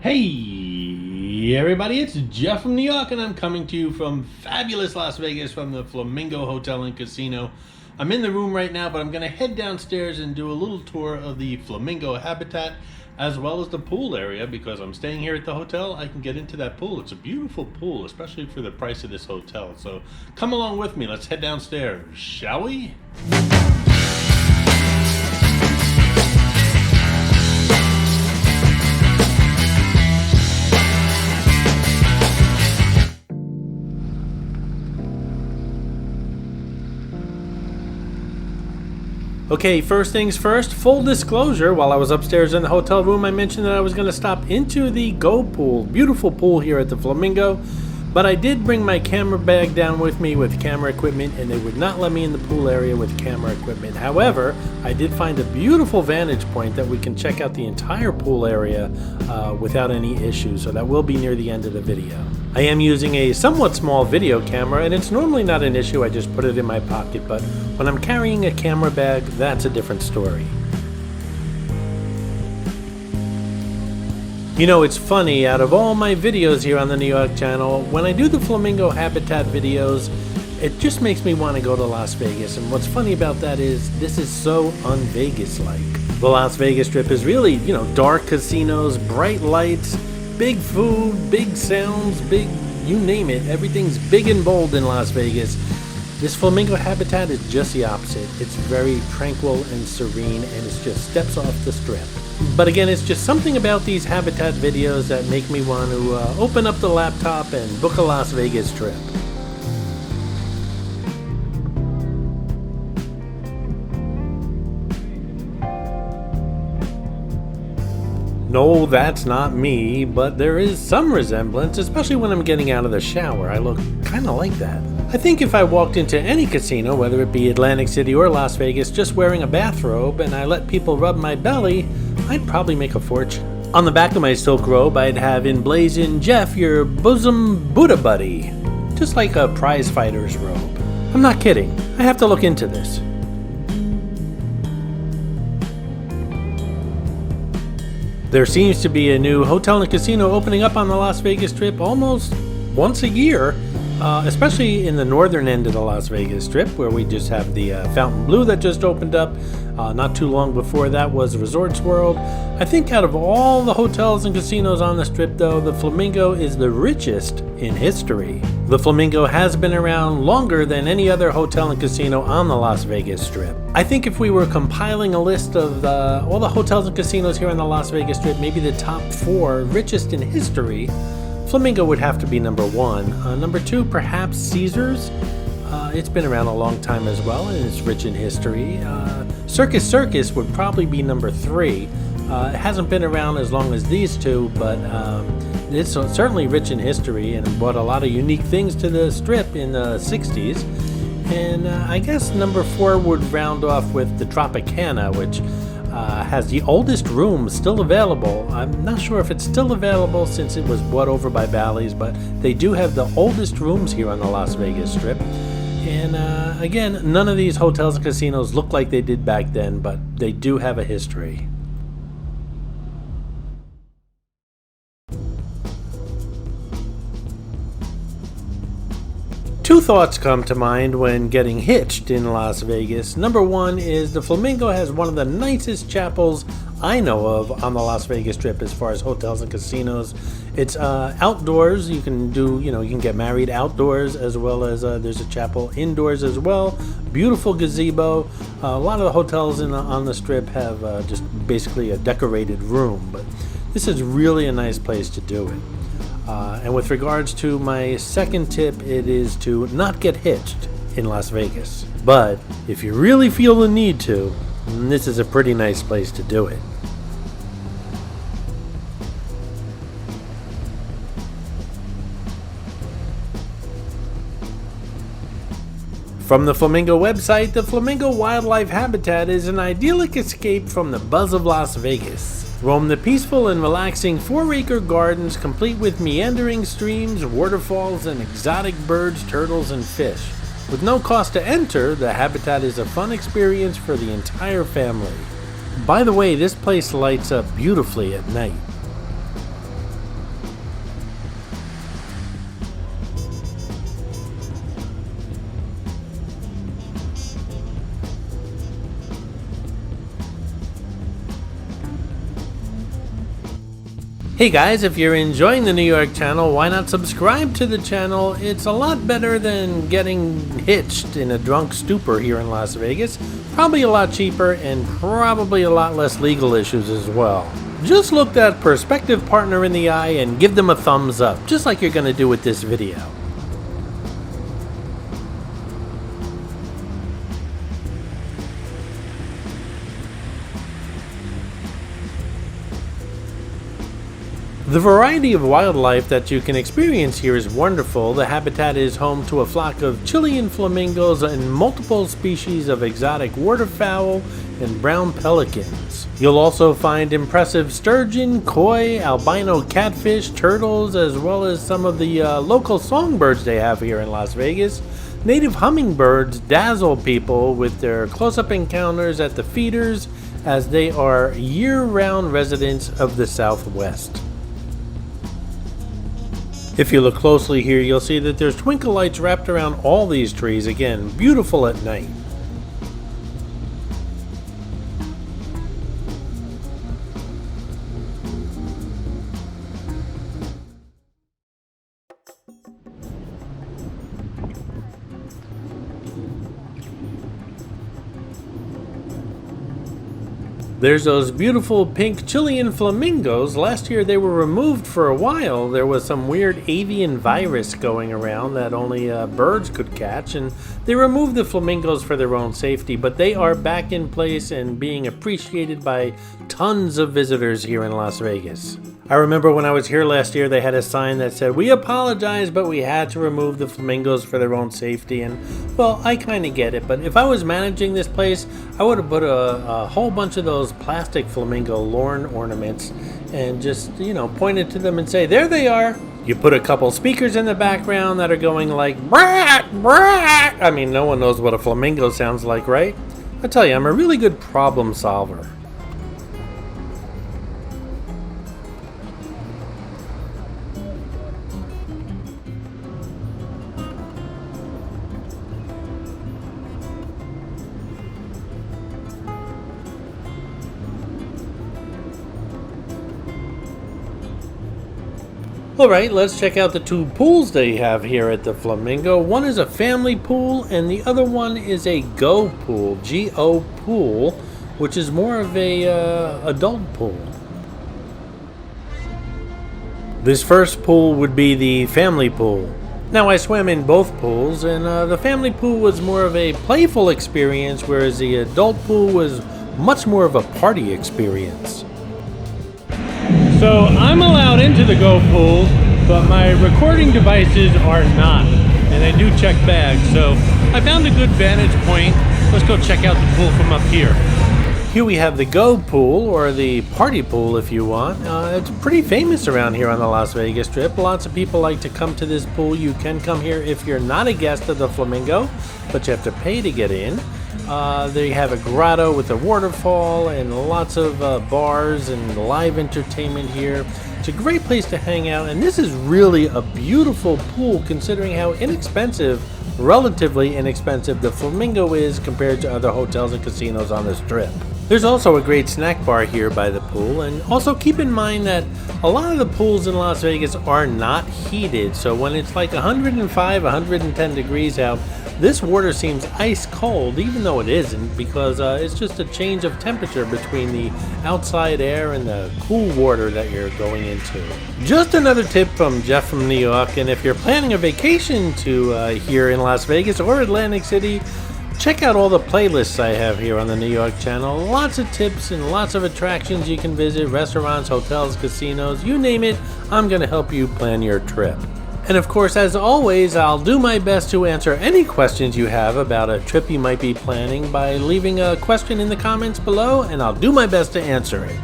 Hey everybody, it's Jeff from New York and I'm coming to you from fabulous Las Vegas from the Flamingo Hotel and Casino. I'm in the room right now, but I'm going to head downstairs and do a little tour of the Flamingo habitat as well as the pool area because I'm staying here at the hotel. I can get into that pool. It's a beautiful pool, especially for the price of this hotel. So come along with me. Let's head downstairs, shall we? Okay, first things first, full disclosure, while I was upstairs in the hotel room, I mentioned that I was going to stop into the Go Pool, beautiful pool here at the Flamingo, but I did bring my camera bag down with me with camera equipment, and they would not let me in the pool area with camera equipment. However, I did find a beautiful vantage point that we can check out the entire pool area without any issues, so that will be near the end of the video. I am using a somewhat small video camera, and it's normally not an issue, I just put it in my pocket, but when I'm carrying a camera bag, that's a different story. You know, it's funny, out of all my videos here on the New York channel, when I do the Flamingo Habitat videos, it just makes me want to go to Las Vegas, and what's funny about that is, this is so un-Vegas-like. The Las Vegas Strip is really, you know, dark casinos, bright lights, big food, big sounds, big, you name it, everything's big and bold in Las Vegas. This Flamingo habitat is just the opposite. It's very tranquil and serene, and it's just steps off the strip. But again, it's just something about these habitat videos that make me want to open up the laptop and book a Las Vegas trip. No, that's not me, but there is some resemblance, especially when I'm getting out of the shower. I look kind of like that. I think if I walked into any casino, whether it be Atlantic City or Las Vegas, just wearing a bathrobe and I let people rub my belly, I'd probably make a fortune. On the back of my silk robe, I'd have emblazoned Jeff, your bosom Buddha buddy. Just like a prize fighter's robe. I'm not kidding. I have to look into this. There seems to be a new hotel and casino opening up on the Las Vegas Strip almost once a year, especially in the northern end of the Las Vegas Strip, where we just have the Fontainebleau that just opened up. Not too long before that was Resorts World. I think out of all the hotels and casinos on the Strip, though, the Flamingo is the richest in history. The Flamingo has been around longer than any other hotel and casino on the Las Vegas Strip. I think if we were compiling a list of all the hotels and casinos here on the Las Vegas Strip, maybe the top 4 richest in history, Flamingo would have to be number 1. Number 2, perhaps Caesars. It's been around a long time as well, and it's rich in history. Circus would probably be number 3. It hasn't been around as long as these two, but it's certainly rich in history and brought a lot of unique things to the Strip in the 60s. And I guess number 4 would round off with the Tropicana, which has the oldest room still available. I'm not sure if it's still available since it was bought over by Bally's, but they do have the oldest rooms here on the Las Vegas Strip. And again, none of these hotels and casinos look like they did back then, but they do have a history. Two thoughts come to mind when getting hitched in Las Vegas. Number 1 is the Flamingo has one of the nicest chapels I know of on the Las Vegas Strip as far as hotels and casinos. It's outdoors. You can do, you can get married outdoors, as well as there's a chapel indoors as well. Beautiful gazebo. A lot of the hotels on the Strip have just basically a decorated room, but this is really a nice place to do it. And with regards to my second tip, it is to not get hitched in Las Vegas. But if you really feel the need to, this is a pretty nice place to do it. From the Flamingo website, the Flamingo Wildlife Habitat is an idyllic escape from the buzz of Las Vegas. Roam the peaceful and relaxing 4-acre gardens complete with meandering streams, waterfalls, and exotic birds, turtles, and fish. With no cost to enter, the habitat is a fun experience for the entire family. By the way, this place lights up beautifully at night. Hey guys, if you're enjoying the New York channel, why not subscribe to the channel? It's a lot better than getting hitched in a drunk stupor here in Las Vegas. Probably a lot cheaper and probably a lot less legal issues as well. Just look that prospective partner in the eye and give them a thumbs up, just like you're going to do with this video. The variety of wildlife that you can experience here is wonderful. The habitat is home to a flock of Chilean flamingos and multiple species of exotic waterfowl and brown pelicans. You'll also find impressive sturgeon, koi, albino catfish, turtles, as well as some of the local songbirds they have here in Las Vegas. Native hummingbirds dazzle people with their close-up encounters at the feeders, as they are year-round residents of the Southwest. If you look closely here, you'll see that there's twinkle lights wrapped around all these trees. Again, beautiful at night. There's those beautiful pink Chilean flamingos. Last year they were removed for a while. There was some weird avian virus going around that only birds could catch, and they removed the flamingos for their own safety, but they are back in place and being appreciated by tons of visitors here in Las Vegas. I remember when I was here last year, they had a sign that said, "We apologize, but we had to remove the flamingos for their own safety." And, well, I kind of get it, but if I was managing this place, I would have put a whole bunch of those plastic flamingo lawn ornaments and just, pointed to them and say, "There they are." You put a couple speakers in the background that are going like, "Brat, brat." I mean, no one knows what a flamingo sounds like, right? I tell you, I'm a really good problem solver. Alright, let's check out the two pools they have here at the Flamingo. One is a family pool and the other one is a Go pool, G-O pool, which is more of a adult pool. This first pool would be the family pool. Now, I swam in both pools, and the family pool was more of a playful experience, whereas the adult pool was much more of a party experience. So I'm allowed into the Go pool, but my recording devices are not, and they do check bags. So I found a good vantage point. Let's go check out the pool from up here. Here we have the Go pool, or the party pool if you want. It's pretty famous around here on the Las Vegas Strip. Lots of people like to come to this pool. You can come here if you're not a guest of the Flamingo, but you have to pay to get in. They have a grotto with a waterfall and lots of bars and live entertainment here. It's a great place to hang out, and this is really a beautiful pool considering how inexpensive, relatively inexpensive, the Flamingo is compared to other hotels and casinos on the Strip. There's also a great snack bar here by the pool, and also keep in mind that a lot of the pools in Las Vegas are not heated, so when it's like 105, 110 degrees out, this water seems ice cold, even though it isn't, because it's just a change of temperature between the outside air and the cool water that you're going into. Just another tip from Jeff from New York, and if you're planning a vacation to here in Las Vegas or Atlantic City, check out all the playlists I have here on the New York channel. Lots of tips and lots of attractions you can visit, restaurants, hotels, casinos, you name it, I'm going to help you plan your trip. And of course, as always, I'll do my best to answer any questions you have about a trip you might be planning by leaving a question in the comments below, and I'll do my best to answer it.